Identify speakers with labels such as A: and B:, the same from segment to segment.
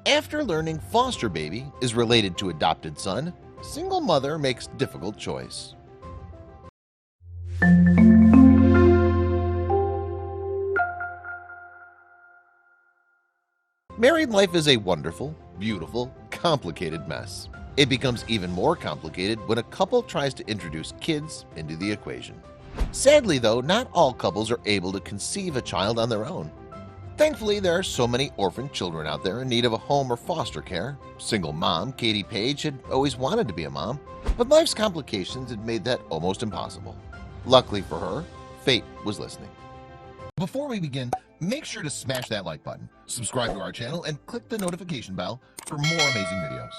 A: After learning foster baby is related to adopted son, single mother makes difficult choice. Married life is a wonderful, beautiful, complicated mess. It becomes even more complicated when a couple tries to introduce kids into the equation. Sadly though, not all couples are able to conceive a child on their own. Thankfully, there are so many orphaned children out there in need of a home or foster care. Single mom Katie Page had always wanted to be a mom, but life's complications had made that almost impossible. Luckily for her, fate was listening. Before we begin, make sure to smash that like button, subscribe to our channel, and click the notification bell for more amazing videos.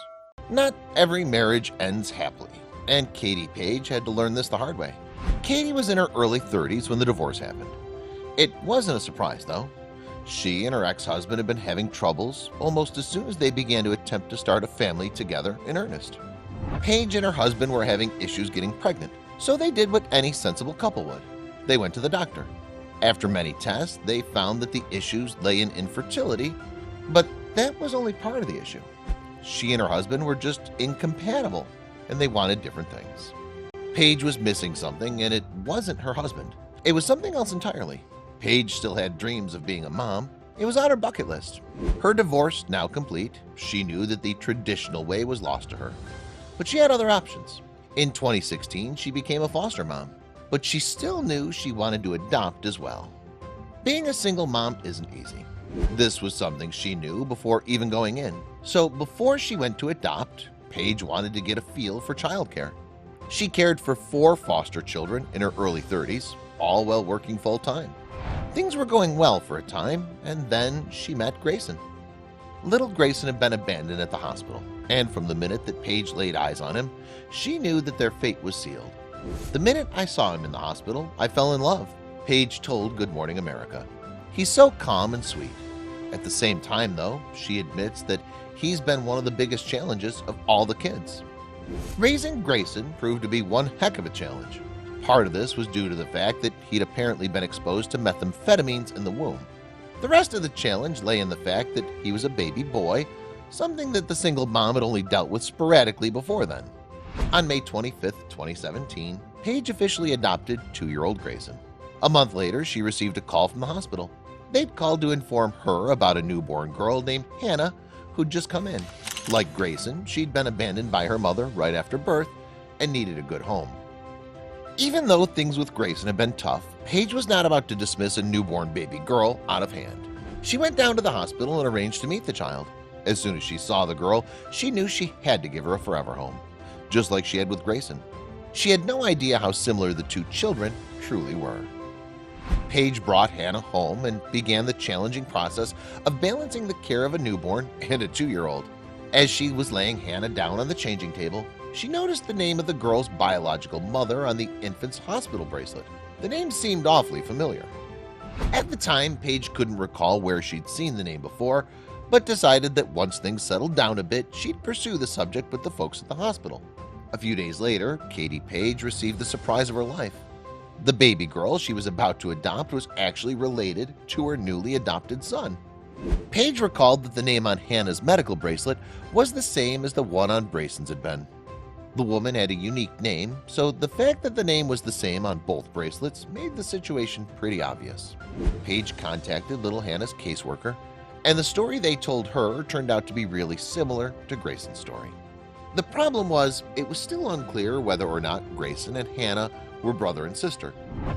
A: Not every marriage ends happily, and Katie Page had to learn this the hard way. Katie was in her early 30s when the divorce happened. It wasn't a surprise though. She and her ex-husband had been having troubles almost as soon as they began to attempt to start a family together in earnest. Paige and her husband were having issues getting pregnant, so they did what any sensible couple would. They went to the doctor. After many tests, they found that the issues lay in infertility, but that was only part of the issue. She and her husband were just incompatible, and they wanted different things. Paige was missing something, and it wasn't her husband. It was something else entirely. Paige still had dreams of being a mom. It was on her bucket list. Her divorce now complete, she knew that the traditional way was lost to her. But she had other options. In 2016, she became a foster mom, but she still knew she wanted to adopt as well. Being a single mom isn't easy. This was something she knew before even going in. So before she went to adopt, Paige wanted to get a feel for childcare. She cared for 4 foster children in her early 30s, all while working full-time. Things were going well for a time, and then she met Grayson. Little Grayson had been abandoned at the hospital, and from the minute that Paige laid eyes on him, she knew that their fate was sealed. The minute I saw him in the hospital, I fell in love, Paige told Good Morning America. He's so calm and sweet. At the same time, though, she admits that he's been one of the biggest challenges of all the kids. Raising Grayson proved to be one heck of a challenge. Part of this was due to the fact that he'd apparently been exposed to methamphetamines in the womb. The rest of the challenge lay in the fact that he was a baby boy, something that the single mom had only dealt with sporadically before then. On May 25, 2017, Paige officially adopted 2-year-old Grayson. A month later, she received a call from the hospital. They'd called to inform her about a newborn girl named Hannah who'd just come in. Like Grayson, she'd been abandoned by her mother right after birth and needed a good home. Even though things with Grayson had been tough, Paige was not about to dismiss a newborn baby girl out of hand. She went down to the hospital and arranged to meet the child. As soon as she saw the girl, she knew she had to give her a forever home, just like she had with Grayson. She had no idea how similar the 2 children truly were. Paige brought Hannah home and began the challenging process of balancing the care of a newborn and a 2-year-old. As she was laying Hannah down on the changing table, she noticed the name of the girl's biological mother on the infant's hospital bracelet. The name seemed awfully familiar. At the time, Paige couldn't recall where she'd seen the name before, but decided that once things settled down a bit, she'd pursue the subject with the folks at the hospital. A few days later, Katie Page received the surprise of her life. The baby girl she was about to adopt was actually related to her newly adopted son. Paige recalled that the name on Hannah's medical bracelet was the same as the one on Grayson's had been. The woman had a unique name, so the fact that the name was the same on both bracelets made the situation pretty obvious. Paige contacted little Hannah's caseworker, and the story they told her turned out to be really similar to Grayson's story. The problem was, it was still unclear whether or not Grayson and Hannah were brother and sister.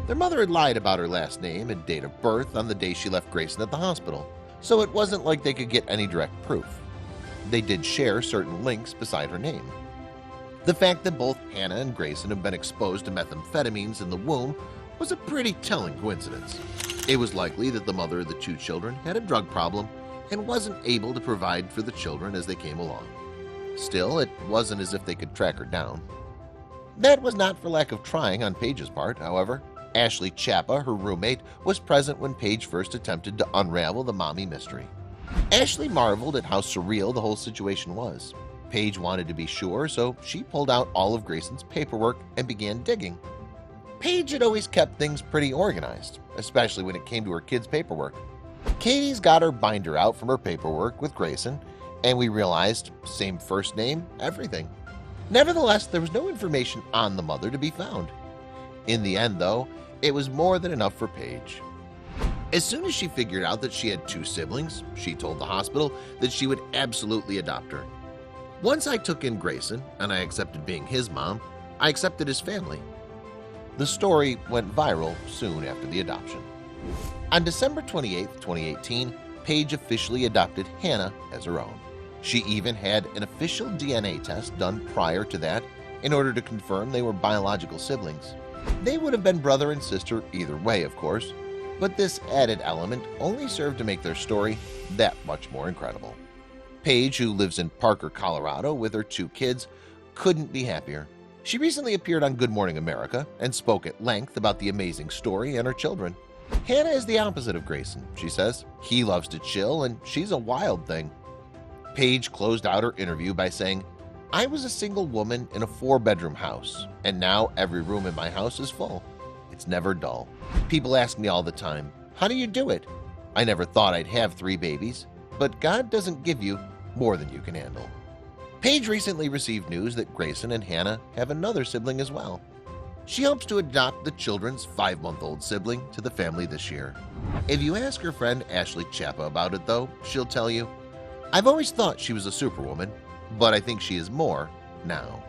A: Their mother had lied about her last name and date of birth on the day she left Grayson at the hospital, so it wasn't like they could get any direct proof. They did share certain links beside her name. The fact that both Hannah and Grayson had been exposed to methamphetamines in the womb was a pretty telling coincidence. It was likely that the mother of the 2 children had a drug problem and wasn't able to provide for the children as they came along. Still, it wasn't as if they could track her down. That was not for lack of trying on Paige's part, however. Ashley Chappa, her roommate, was present when Paige first attempted to unravel the mommy mystery. Ashley marveled at how surreal the whole situation was. Paige wanted to be sure, so she pulled out all of Grayson's paperwork and began digging. Paige had always kept things pretty organized, especially when it came to her kids' paperwork. Katie's got her binder out from her paperwork with Grayson, And we realized same first name, everything. Nevertheless, there was no information on the mother to be found. In the end, though, it was more than enough for Paige. As soon as she figured out that she had 2 siblings, she told the hospital that she would absolutely adopt her. Once I took in Grayson and I accepted being his mom, I accepted his family. The story went viral soon after the adoption. On December 28, 2018, Paige officially adopted Hannah as her own. She even had an official DNA test done prior to that in order to confirm they were biological siblings. They would have been brother and sister either way, of course, but this added element only served to make their story that much more incredible. Paige, who lives in Parker, Colorado with her 2 kids, couldn't be happier. She recently appeared on Good Morning America and spoke at length about the amazing story and her children. Hannah is the opposite of Grayson, she says. He loves to chill and she's a wild thing. Paige closed out her interview by saying, "I was a single woman in a 4-bedroom house, and now every room in my house is full. It's never dull. People ask me all the time, how do you do it? I never thought I'd have 3 babies, but God doesn't give you more than you can handle." Paige recently received news that Grayson and Hannah have another sibling as well. She hopes to adopt the children's 5-month-old sibling to the family this year. If you ask her friend Ashley Chappa about it, though, she'll tell you, "I've always thought she was a superwoman, but I think she is more now."